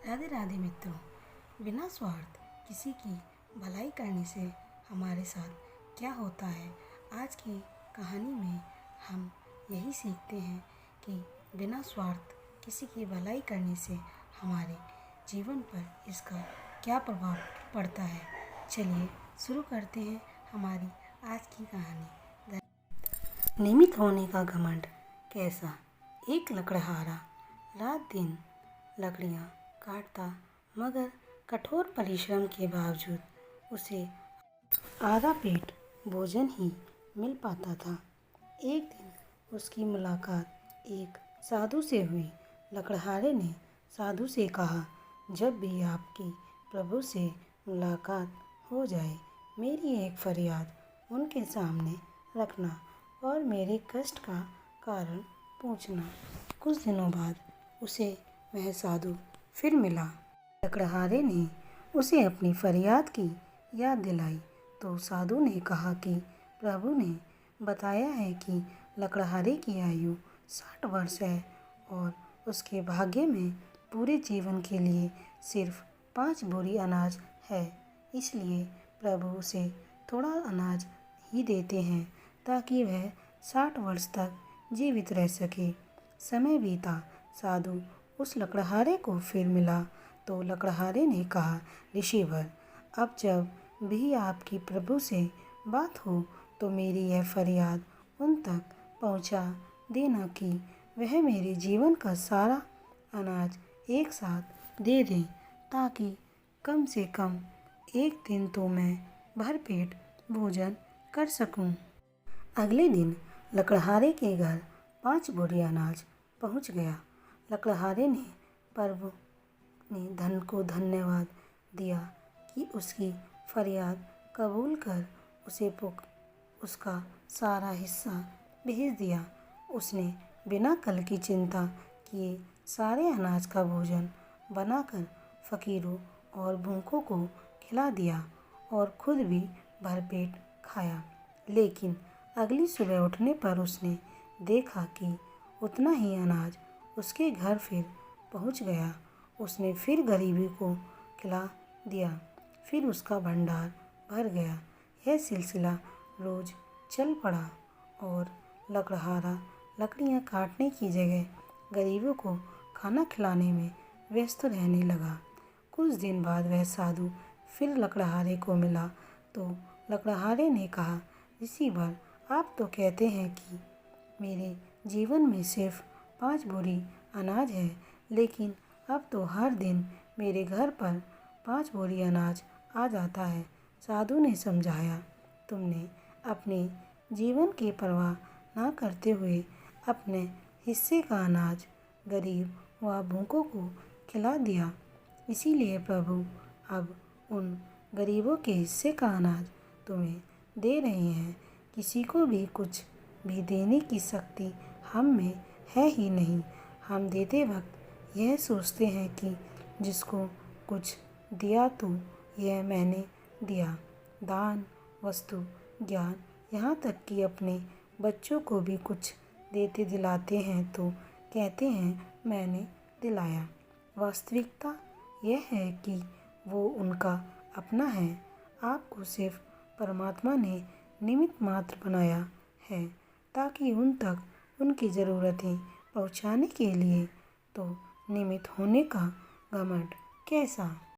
राधे राधे मित्रों। बिना स्वार्थ किसी की भलाई करने से हमारे साथ क्या होता है, आज की कहानी में हम यही सीखते हैं कि बिना स्वार्थ किसी की भलाई करने से हमारे जीवन पर इसका क्या प्रभाव पड़ता है। चलिए शुरू करते हैं हमारी आज की कहानी। नियमित होने का घमंड कैसा। एक लकड़हारा रात दिन लकड़ियाँ काटता, मगर कठोर परिश्रम के बावजूद उसे आधा पेट भोजन ही मिल पाता था। एक दिन उसकी मुलाकात एक साधु से हुई। लकड़हारे ने साधु से कहा, जब भी आपकी प्रभु से मुलाकात हो जाए, मेरी एक फरियाद उनके सामने रखना और मेरे कष्ट का कारण पूछना। कुछ दिनों बाद उसे वह साधु फिर मिला। लकड़हारे ने उसे अपनी फरियाद की याद दिलाई तो साधु ने कहा कि प्रभु ने बताया है कि लकड़हारे की आयु 60 वर्ष है और उसके भाग्य में पूरे जीवन के लिए सिर्फ 5 बोरी अनाज है। इसलिए प्रभु उसे थोड़ा अनाज ही देते हैं ताकि वह 60 वर्ष तक जीवित रह सके। समय बीता, साधु उस लकड़हारे को फिर मिला तो लकड़हारे ने कहा, ऋषिवर, अब जब भी आपकी प्रभु से बात हो तो मेरी यह फरियाद उन तक पहुंचा देना कि वह मेरे जीवन का सारा अनाज एक साथ दे दें, ताकि कम से कम एक दिन तो मैं भरपेट भोजन कर सकूं। अगले दिन लकड़हारे के घर 5 बोरी अनाज पहुंच गया। लकड़हारे ने प्रभु ने धन को धन्यवाद दिया कि उसकी फरियाद कबूल कर उसे उसका सारा हिस्सा भेज दिया। उसने बिना कल की चिंता किए सारे अनाज का भोजन बनाकर फकीरों और भूखों को खिला दिया और खुद भी भरपेट खाया। लेकिन अगली सुबह उठने पर उसने देखा कि उतना ही अनाज उसके घर फिर पहुंच गया। उसने फिर गरीबी को खिला दिया, फिर उसका भंडार भर गया। यह सिलसिला रोज चल पड़ा और लकड़हारा लकड़ियाँ काटने की जगह गरीबों को खाना खिलाने में व्यस्त रहने लगा। कुछ दिन बाद वह साधु फिर लकड़हारे को मिला तो लकड़हारे ने कहा, ऋषिवर, आप तो कहते हैं कि मेरे जीवन में सिर्फ 5 बोरी अनाज है, लेकिन अब तो हर दिन मेरे घर पर 5 बोरी अनाज आ जाता है। साधु ने समझाया, तुमने अपने जीवन की परवाह ना करते हुए अपने हिस्से का अनाज गरीब व भूखों को खिला दिया। इसीलिए प्रभु अब उन गरीबों के हिस्से का अनाज तुम्हें दे रहे हैं। किसी को भी कुछ भी देने की शक्ति हम में है ही नहीं। हम देते वक्त यह सोचते हैं कि जिसको कुछ दिया तो यह मैंने दिया। दान, वस्तु, ज्ञान, यहाँ तक कि अपने बच्चों को भी कुछ देते दिलाते हैं तो कहते हैं मैंने दिलाया। वास्तविकता यह है कि वो उनका अपना है। आपको सिर्फ परमात्मा ने निमित्त मात्र बनाया है ताकि उन तक उनकी ज़रूरतें पहुँचाने के लिए। तो निमित्त होने का घमंड कैसा।